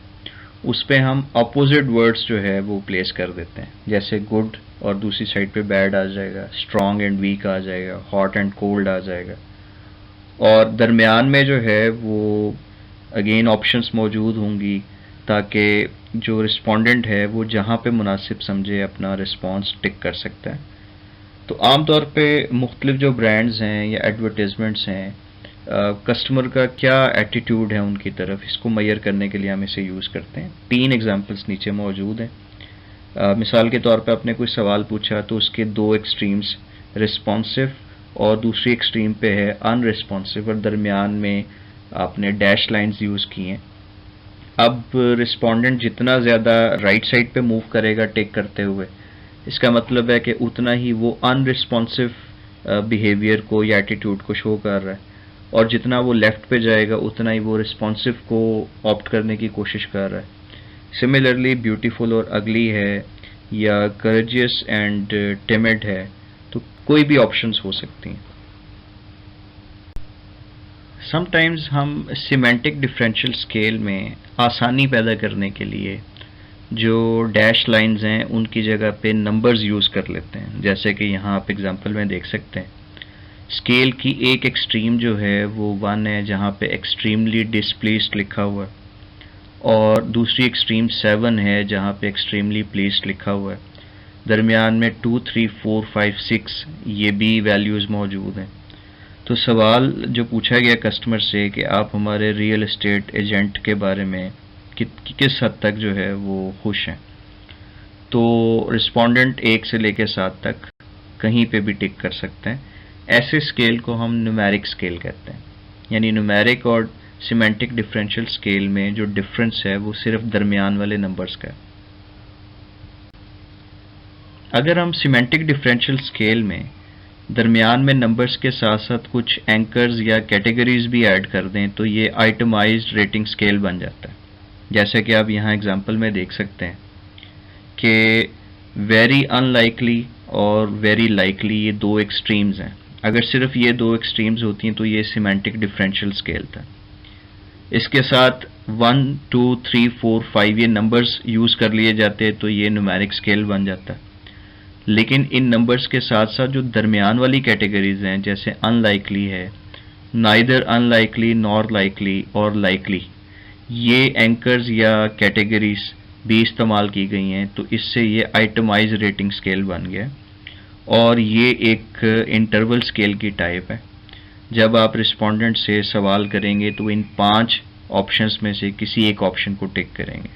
उस पे हम अपोजिट वर्ड्स जो है वो प्लेस कर देते हैं, जैसे गुड और दूसरी साइड पे बैड आ जाएगा, स्ट्रॉन्ग एंड वीक आ जाएगा, हॉट एंड कोल्ड आ जाएगा, और दरमियान में जो है वो अगेन ऑप्शंस मौजूद होंगी ताकि जो रिस्पोंडेंट है वो जहाँ पे मुनासिब समझे अपना रिस्पॉन्स टिक कर सकता है। तो आमतौर पे मुख्तलिफ जो ब्रांड्स हैं या एडवर्टीजमेंट्स हैं, कस्टमर का क्या एटीट्यूड है उनकी तरफ, इसको मैयर करने के लिए हम इसे यूज़ करते हैं। 3 एग्जांपल्स नीचे मौजूद हैं। मिसाल के तौर पे आपने कोई सवाल पूछा तो उसके 2 एक्सट्रीम्स रिस्पॉन्सिव और दूसरी एक्सट्रीम पे है अनरिस्पॉन्सिव, और दरमियान में आपने डैश लाइंस यूज़ की हैं। अब रिस्पोंडेंट जितना ज़्यादा राइट साइड पे मूव करेगा टिक करते हुए, इसका मतलब है कि उतना ही वो अनरिस्पॉन्सिव बिहेवियर को या एटीट्यूड को शो कर रहा है, और जितना वो लेफ्ट पे जाएगा उतना ही वो रिस्पॉन्सिव को ऑप्ट करने की कोशिश कर रहा है। सिमिलरली ब्यूटीफुल और अगली है या करेजियस एंड टिमिड है, तो कोई भी ऑप्शंस हो सकती हैं। समटाइम्स हम सिमेंटिक डिफरेंशियल स्केल में आसानी पैदा करने के लिए जो डैश लाइंस हैं उनकी जगह पे नंबर्स यूज़ कर लेते हैं, जैसे कि यहाँ आप एग्जांपल में देख सकते हैं। स्केल की एक एक्सट्रीम जो है वो 1 है जहाँ पे एक्सट्रीमली डिसप्लीस्ड लिखा हुआ है, और दूसरी एक्सट्रीम 7 है जहाँ पे एक्सट्रीमली प्लीस्ड लिखा हुआ है। दरमियान में 2, 3, 4, 5, 6 ये भी वैल्यूज़ मौजूद हैं। तो सवाल जो पूछा गया कस्टमर से कि आप हमारे रियल एस्टेट एजेंट के बारे में किस हद तक जो है वो खुश हैं, तो रिस्पोंडेंट 1 से लेकर 7 तक कहीं पे भी टिक कर सकते हैं। ऐसे स्केल को हम न्यूमेरिक स्केल कहते हैं, यानी न्यूमेरिक और सिमेंटिक डिफरेंशियल स्केल में जो डिफरेंस है वो सिर्फ दरमियान वाले नंबर्स का है। अगर हम सिमेंटिक डिफरेंशियल स्केल में दरमियान में नंबर्स के साथ साथ कुछ एंकर्स या कैटेगरीज भी ऐड कर दें तो ये आइटमाइज्ड रेटिंग स्केल बन जाता है। जैसे कि आप यहाँ एग्जांपल में देख सकते हैं कि वेरी अनलाइकली और वेरी लाइकली ये दो एक्सट्रीम्स हैं। अगर सिर्फ ये दो एक्सट्रीम्स होती हैं तो ये सिमेंटिक डिफरेंशियल स्केल था। इसके साथ 1, 2, 3, 4, 5 ये नंबर्स यूज़ कर लिए जाते तो ये न्यूमेरिक स्केल बन जाता है। लेकिन इन नंबर्स के साथ साथ जो दरमियान वाली कैटेगरीज हैं जैसे अनलाइकली है, नाइदर अनलाइकली नॉर लाइकली और लाइकली, ये एंकर्स या कैटेगरीज भी इस्तेमाल की गई हैं तो इससे ये आइटमाइज रेटिंग स्केल बन गया और ये एक इंटरवल स्केल की टाइप है। जब आप रिस्पोंडेंट से सवाल करेंगे तो इन 5 ऑप्शंस में से किसी एक ऑप्शन को टिक करेंगे।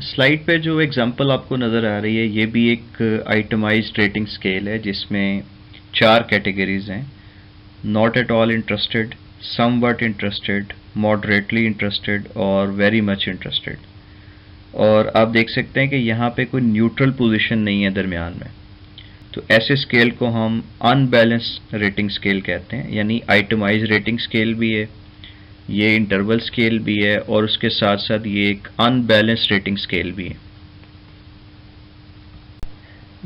स्लाइड पे जो एग्जांपल आपको नज़र आ रही है ये भी एक आइटमाइज्ड रेटिंग स्केल है जिसमें 4 कैटेगरीज हैं, not at all interested, somewhat interested, moderately interested और वेरी मच इंटरेस्टेड। और आप देख सकते हैं कि यहाँ पे कोई न्यूट्रल पोजीशन नहीं है दरमियान में, तो ऐसे स्केल को हम अनबैलेंस्ड रेटिंग स्केल कहते हैं। यानी आइटमाइज रेटिंग स्केल भी है, ये इंटरवल स्केल भी है और उसके साथ साथ ये एक अनबैलेंस्ड रेटिंग स्केल भी है।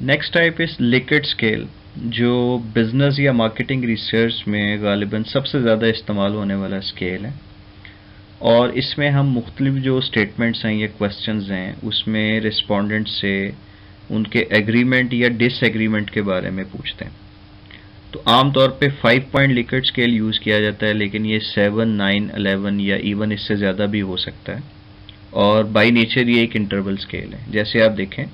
Next type is Likert scale, जो बिजनेस या मार्केटिंग रिसर्च में गालिबन सबसे ज़्यादा इस्तेमाल होने वाला स्केल है और इसमें हम मुख्तलिफ जो स्टेटमेंट्स हैं या क्वेश्चंस हैं उसमें रिस्पोंडेंट से उनके एग्रीमेंट या डिसएग्रीमेंट के बारे में पूछते हैं। तो आमतौर पे 5 पॉइंट लिकेट स्केल यूज़ किया जाता है, लेकिन ये 7, 9, 11 या इवन इससे ज़्यादा भी हो सकता है और बाय नेचर ये एक इंटरवल स्केल है। जैसे आप देखें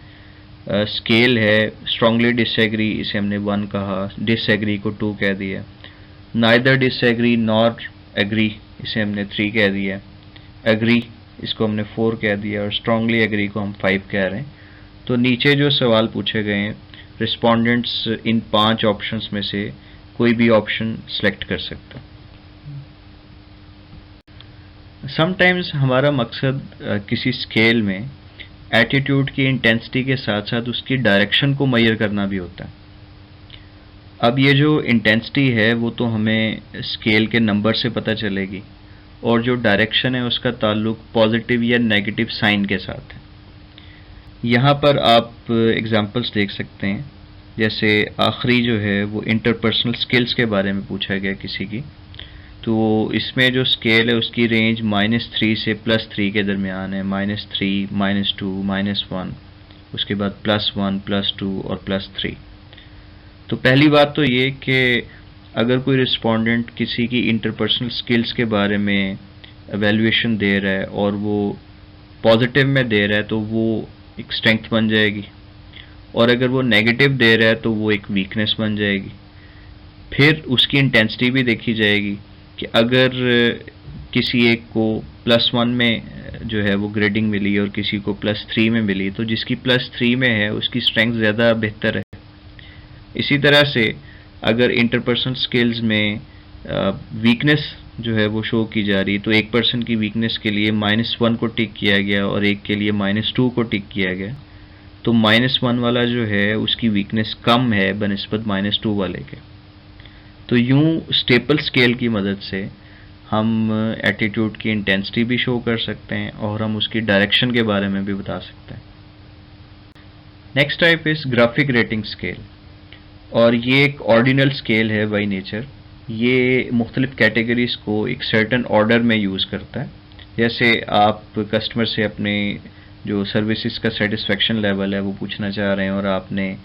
स्केल है स्ट्रांगली डिसएग्री, इसे हमने 1 कहा, डिसएग्री को 2 कह दिया, नाइदर डिसएग्री नॉर एग्री इसे हमने 3 कह दिया, एग्री इसको हमने 4 कह दिया और स्ट्रांगली एग्री को हम 5 कह रहे हैं। तो नीचे जो सवाल पूछे गए हैं रिस्पोंडेंट्स इन 5 ऑप्शंस में से कोई भी ऑप्शन सेलेक्ट कर सकता। समटाइम्स हमारा मकसद किसी स्केल में एटीट्यूड की इंटेंसिटी के साथ साथ उसकी डायरेक्शन को मेजर करना भी होता है। अब ये जो इंटेंसिटी है वो तो हमें स्केल के नंबर से पता चलेगी और जो डायरेक्शन है उसका ताल्लुक पॉजिटिव या नेगेटिव साइन के साथ है। यहाँ पर आप एग्जांपल्स देख सकते हैं, जैसे आखिरी जो है वो इंटरपर्सनल स्किल्स के बारे में पूछा गया किसी की, तो इसमें जो स्केल है उसकी रेंज -3 से +3 के दरमियान है, -3, -2, -1, उसके बाद +1, +2 और +3। तो पहली बात तो ये कि अगर कोई रिस्पोंडेंट किसी की इंटरपर्सनल स्किल्स के बारे में एवेल्युएशन दे रहा है और वो पॉजिटिव में दे रहा है तो वो एक स्ट्रेंथ बन जाएगी और अगर वो नेगेटिव दे रहा है तो वो एक वीकनेस बन जाएगी। फिर उसकी इंटेंसिटी भी देखी जाएगी कि अगर किसी एक को +1 में जो है वो ग्रेडिंग मिली और किसी को +3 में मिली तो जिसकी +3 में है उसकी स्ट्रेंथ ज़्यादा बेहतर है। इसी तरह से अगर इंटरपर्सनल स्किल्स में वीकनेस जो है वो शो की जा रही है तो एक पर्सन की वीकनेस के लिए -1 को टिक किया गया और एक के लिए -2 को टिक किया गया, तो -1 वाला जो है उसकी वीकनेस कम है बनिस्बत -2 वाले के। तो यूं स्टेपल स्केल की मदद से हम एटीट्यूड की इंटेंसिटी भी शो कर सकते हैं और हम उसकी डायरेक्शन के बारे में भी बता सकते हैं। Next type is graphic rating scale और ये एक ऑर्डिनल स्केल है बाय नेचर। ये मुख्तलिफ कैटेगरीज को एक सर्टन ऑर्डर में यूज़ करता है। जैसे आप कस्टमर से अपने जो सर्विसेज का सेटिस्फेक्शन लेवल है वो पूछना चाह रहे हैं और आपने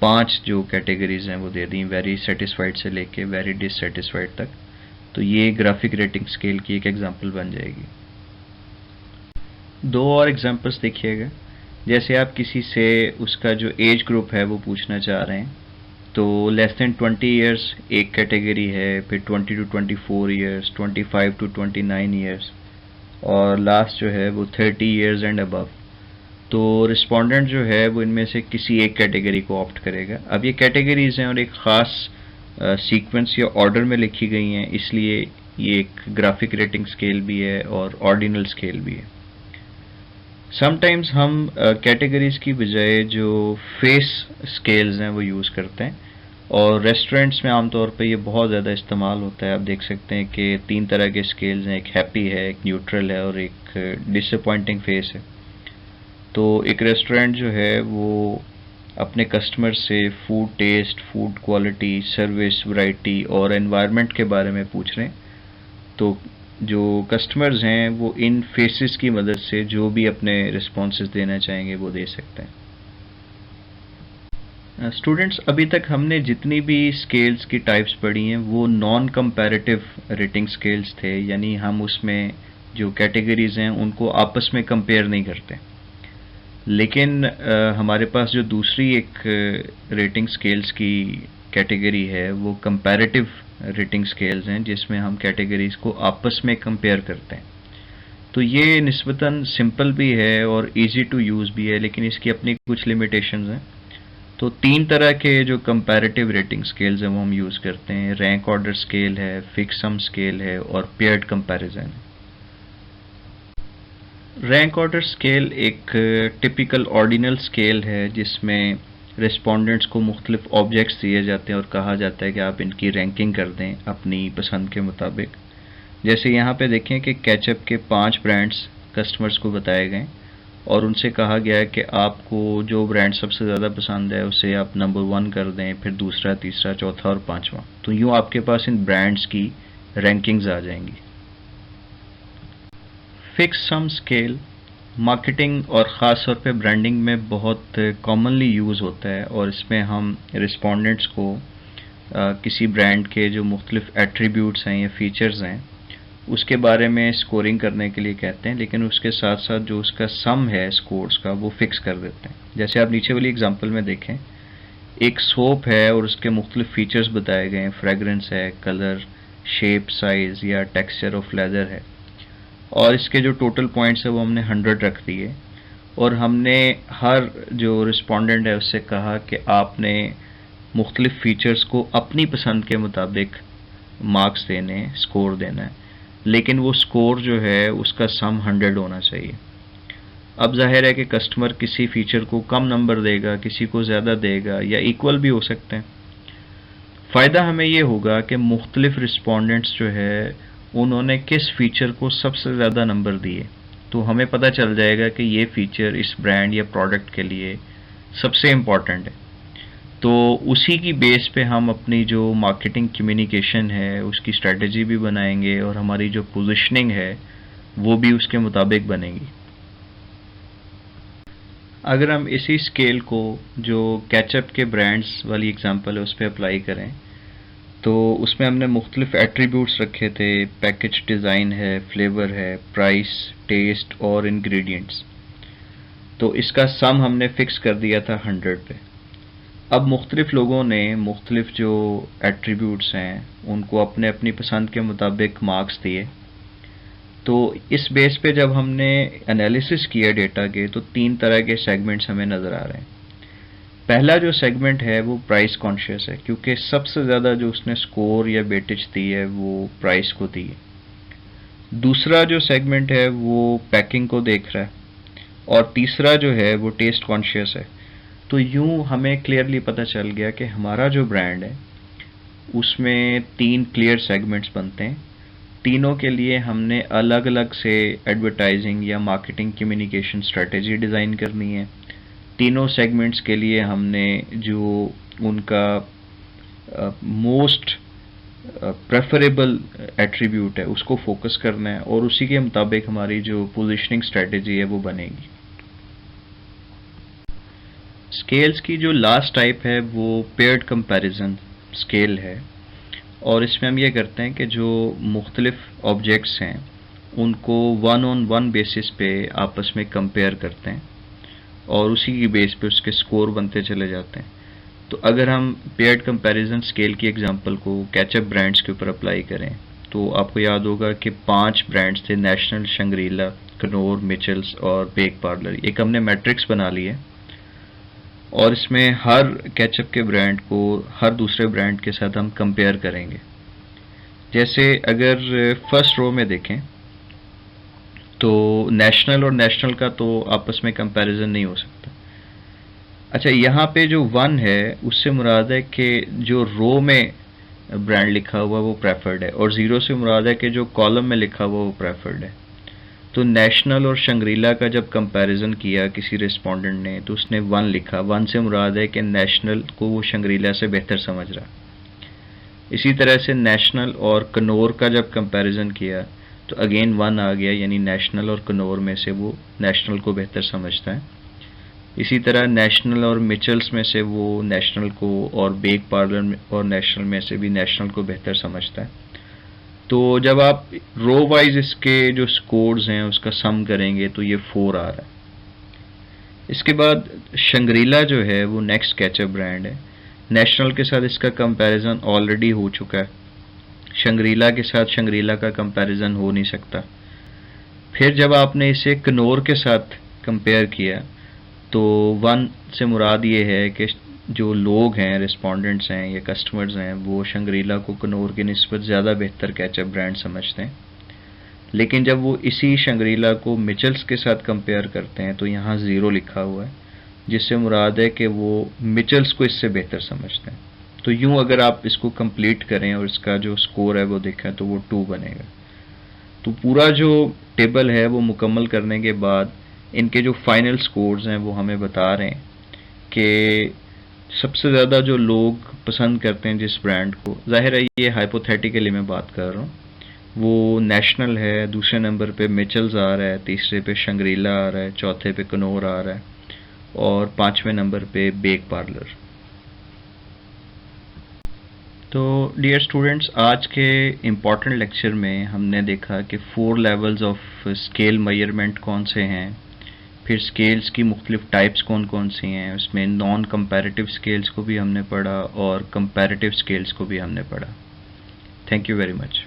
5 जो कैटेगरीज हैं वो दे दी, वेरी सेटिस्फाइड से लेके वेरी डिससेटिस्फाइड तक, तो ये ग्राफिक रेटिंग स्केल की एक एग्जांपल बन जाएगी। 2 और एग्जांपल्स देखिएगा। जैसे आप किसी से उसका जो एज ग्रुप है वो पूछना चाह रहे हैं तो लेस देन 20 ईयर्स एक कैटेगरी है, फिर 20 to 24 ईयर्स, 25 to 29 ईयर्स और लास्ट जो है वो 30 ईयर्स एंड अबव। तो रिस्पोंडेंट जो है वो इनमें से किसी एक कैटेगरी को ऑप्ट करेगा। अब ये कैटेगरीज हैं और एक ख़ास सीक्वेंस या ऑर्डर में लिखी गई हैं, इसलिए ये एक ग्राफिक रेटिंग स्केल भी है और ऑर्डिनल स्केल भी है। समटाइम्स हम कैटेगरीज की बजाय जो फेस स्केल्स हैं वो यूज़ करते हैं, और रेस्टोरेंट्स में आमतौर पे ये बहुत ज़्यादा इस्तेमाल होता है। आप देख सकते हैं कि 3 तरह के स्केल्स हैं, एक हैप्पी है, एक न्यूट्रल है और एक डिसअपॉइंटिंग फेस है। तो एक रेस्टोरेंट जो है वो अपने कस्टमर से food taste, food quality, service, variety और एनवायरनमेंट के बारे में पूछ रहे हैं। तो जो कस्टमर्स हैं वो इन फेसेस की मदद से जो भी अपने रिस्पॉन्सेज देना चाहेंगे वो दे सकते हैं। स्टूडेंट्स, अभी तक हमने जितनी भी स्केल्स की टाइप्स पढ़ी हैं वो नॉन कंपैरेटिव रेटिंग स्केल्स थे, यानी हम उसमें जो कैटेगरीज हैं उनको आपस में कंपेयर नहीं करते। लेकिन हमारे पास जो दूसरी एक रेटिंग स्केल्स की कैटेगरी है वो कंपैरेटिव रेटिंग स्केल्स हैं, जिसमें हम कैटेगरीज को आपस में कंपेयर करते हैं। तो ये निस्बतन सिंपल भी है और इजी टू यूज़ भी है, लेकिन इसकी अपनी कुछ लिमिटेशंस हैं। तो 3 तरह के जो कंपैरेटिव रेटिंग स्केल्स हैं वो हम यूज़ करते हैं। रैंक ऑर्डर स्केल है, फिक्स सम स्केल है और पेयर्ड कंपैरिजन है। रैंक ऑर्डर स्केल एक टिपिकल ऑर्डिनल स्केल है जिसमें रिस्पोंडेंट्स को मुख्तलिफ ऑब्जेक्ट्स दिए जाते हैं और कहा जाता है कि आप इनकी रैंकिंग कर दें अपनी पसंद के मुताबिक। जैसे यहाँ पे देखें कि केचप के 5 ब्रांड्स कस्टमर्स को बताए गए और उनसे कहा गया है कि आपको जो ब्रांड सबसे ज़्यादा पसंद है उसे आप नंबर 1 कर दें, फिर दूसरा, तीसरा, चौथा और 5वां। तो यूँ आपके पास इन ब्रांड्स की रैंकिंग्स आ जाएंगी। फिक्स सम स्केल मार्केटिंग और ख़ास तौर पे ब्रांडिंग में बहुत कॉमनली यूज़ होता है, और इसमें हम रिस्पोंडेंट्स को किसी ब्रांड के जो मुख्तलिफ एट्रीब्यूट्स हैं या फीचर्स हैं उसके बारे में स्कोरिंग करने के लिए कहते हैं, लेकिन उसके साथ साथ जो उसका सम है स्कोर्स का वो फिक्स कर देते हैं। जैसे आप नीचे वाली एग्जांपल में देखें, एक सोप है और उसके मुख्तलिफ फीचर्स बताए गए हैं, फ्रेगरेंस है, कलर, शेप, साइज़ या टेक्सचर ऑफ लेदर है, और इसके जो टोटल पॉइंट्स है वो हमने 100 रख दिए, और हमने हर जो रिस्पोंडेंट है उससे कहा कि आपने मुख्तलिफ फीचर्स को अपनी पसंद के मुताबिक मार्क्स देने, स्कोर देना है, लेकिन वो स्कोर जो है उसका सम 100 होना चाहिए। अब जाहिर है कि कस्टमर किसी फीचर को कम नंबर देगा, किसी को ज़्यादा देगा, या इक्वल भी हो सकते हैं। फ़ायदा हमें ये होगा कि मुख्तलिफ रिस्पोंडेंट्स जो है उन्होंने किस फीचर को सबसे ज़्यादा नंबर दिए, तो हमें पता चल जाएगा कि ये फीचर इस ब्रांड या प्रोडक्ट के लिए सबसे इम्पॉर्टेंट है। तो उसी की बेस पे हम अपनी जो मार्केटिंग कम्युनिकेशन है उसकी स्ट्रेटजी भी बनाएंगे और हमारी जो पोजीशनिंग है वो भी उसके मुताबिक बनेगी। अगर हम इसी स्केल को जो केचप के ब्रांड्स वाली एग्जांपल है उस पर अप्लाई करें, तो उसमें हमने मुख्तलिफ एट्रीब्यूट्स रखे थे, पैकेज डिज़ाइन है, फ्लेवर है, प्राइस, टेस्ट और इंग्रेडिएंट्स। तो इसका सम हमने फिक्स कर दिया था 100 पे। अब मुख्तलिफ लोगों ने मुख्तलिफ जो एट्रीब्यूट्स हैं उनको अपने अपनी पसंद के मुताबिक मार्क्स दिए। तो इस बेस पे जब हमने एनालिसिस किया डेटा के, तो 3 तरह के सेगमेंट्स हमें नज़र आ रहे हैं। पहला जो सेगमेंट है वो प्राइस कॉन्शियस है, क्योंकि सबसे ज़्यादा जो उसने स्कोर या वेटेज दी है वो प्राइस को दी है। दूसरा जो सेगमेंट है वो पैकिंग को देख रहा है, और तीसरा जो है वो टेस्ट कॉन्शियस है। तो यूँ हमें क्लियरली पता चल गया कि हमारा जो ब्रांड है उसमें 3 क्लियर सेगमेंट्स बनते हैं। तीनों के लिए हमने अलग अलग से एडवर्टाइजिंग या मार्केटिंग कम्युनिकेशन स्ट्रेटेजी डिज़ाइन करनी है। तीनों सेगमेंट्स के लिए हमने जो उनका मोस्ट प्रेफरेबल एट्रीब्यूट है उसको फोकस करना है, और उसी के मुताबिक हमारी जो पोजीशनिंग स्ट्रेटेजी है वो बनेगी। स्केल्स की जो लास्ट टाइप है वो पेयर्ड कंपैरिजन स्केल है, और इसमें हम ये करते हैं कि जो मुख्तलिफ ऑब्जेक्ट्स हैं उनको 1 on 1 बेसिस पे आपस में कंपेयर करते हैं, और उसी की बेस पे उसके स्कोर बनते चले जाते हैं। तो अगर हम पेयर्ड कंपैरिजन स्केल की एग्जांपल को केचप ब्रांड्स के ऊपर अप्लाई करें, तो आपको याद होगा कि 5 ब्रांड्स थे, नेशनल, शंग्रीला, कनोर, मिचेल्स और बेक पार्लर। एक हमने मैट्रिक्स बना ली है, और इसमें हर केचप के ब्रांड को हर दूसरे ब्रांड के साथ हम कंपेयर करेंगे। जैसे अगर फर्स्ट रो में देखें तो नेशनल और नेशनल का तो आपस में कंपैरिजन नहीं हो सकता। अच्छा, यहाँ पे जो 1 है उससे मुराद है कि जो रो में ब्रांड लिखा हुआ वो प्रेफर्ड है, और 0 से मुराद है कि जो कॉलम में लिखा हुआ वो प्रेफर्ड है। तो नेशनल और शंग्रीला का जब कंपैरिजन किया किसी रिस्पोंडेंट ने तो उसने 1 लिखा। 1 से मुराद है कि नेशनल को वो शंग्रीला से बेहतर समझ रहा। इसी तरह से नेशनल और कनौर का जब कंपैरिजन किया तो अगेन 1 आ गया, यानी नेशनल और कनौर में से वो नेशनल को बेहतर समझता है। इसी तरह नेशनल और मिचल्स में से वो नेशनल को, और बेक पार्लर और नेशनल में से भी नेशनल को बेहतर समझता है। तो जब आप रो वाइज इसके जो स्कोर्स हैं उसका सम करेंगे तो ये 4 आ रहा है। इसके बाद शंग्रीला जो है वो नेक्स्ट कैचअप ब्रांड है। नेशनल के साथ इसका कंपैरिजन ऑलरेडी हो चुका है, शंग्रीला के साथ शंग्रीला का कंपैरिजन हो नहीं सकता। फिर जब आपने इसे कनौर के साथ कंपेयर किया तो 1 से मुराद ये है कि जो लोग हैं, रिस्पोंडेंट्स हैं या कस्टमर्स हैं, वो शंग्रीला को कनौर की निस्बत ज़्यादा बेहतर कैचअप ब्रांड समझते हैं। लेकिन जब वो इसी शंग्रीला को मिचल्स के साथ कंपेयर करते हैं तो यहाँ 0 लिखा हुआ है, जिससे मुराद है कि वो मिचल्स को इससे बेहतर समझते हैं। तो यूं अगर आप इसको कंप्लीट करें और इसका जो स्कोर है वो देखें तो वो 2 बनेगा। तो पूरा जो टेबल है वो मुकम्मल करने के बाद इनके जो फाइनल स्कोर्स हैं वो हमें बता रहे हैं कि सबसे ज़्यादा जो लोग पसंद करते हैं जिस ब्रांड को, ज़ाहिर है ये हाइपोथेटिकली मैं बात कर रहा हूँ, वो नेशनल है, दूसरे नंबर पे मिचल्स आ रहा है, तीसरे पे शंग्रीला आ रहा है, चौथे पे कनौर आ रहा है, और 5वें नंबर पे बेक पार्लर। तो डियर स्टूडेंट्स, आज के इम्पॉर्टेंट लेक्चर में हमने देखा कि 4 लेवल्स ऑफ स्केल मेजरमेंट कौन से हैं, फिर स्केल्स की मुख्तलिफ टाइप्स कौन कौन सी हैं, उसमें नॉन कंपैरेटिव स्केल्स को भी हमने पढ़ा और कंपैरेटिव स्केल्स को भी हमने पढ़ा। Thank you very much.